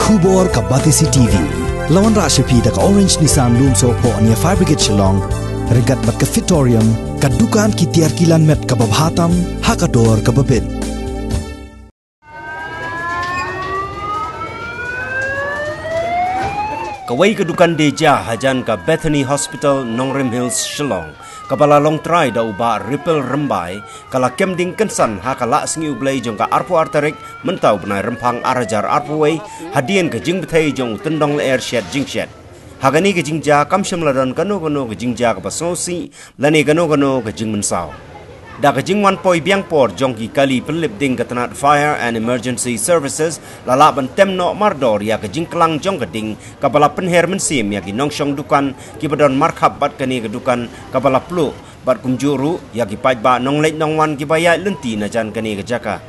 Khubor ka Batisi TV. Lawan Rashapi da ka Orange Nissan Lumso po ania Fire Brigade Shillong. Regat bat ka Fitorium. Ka dukan ki tiar kilan met ka babhatam. Hakador ka babin. Kawai kedukan deja hajan ka Bethany Hospital Nongrim Hills Shillong kapala long try da uba Ripple Rembai kala kemding kensan hakala singi ublai jong ka arpo artarik mentau benai rempang arajar arpowei hadian ke jing betai jong tendong le air shed jing shed hagani ke jingja kamsham ladon kano ke jingja ka basosi lani kano ke jing mensau da ke jing wan poi biang por jong ki kali pelip ding ketenat Fire and Emergency Services lala bentem no mardor ya ke jing kelang jong keding kapala penher mensim ya ki nongshong dukan ki badon markhap bat kani ke dukan kapala plu bat kumjuru ya ki pajba nonglek nongwan ki bayai lenti na jan kani ke jaka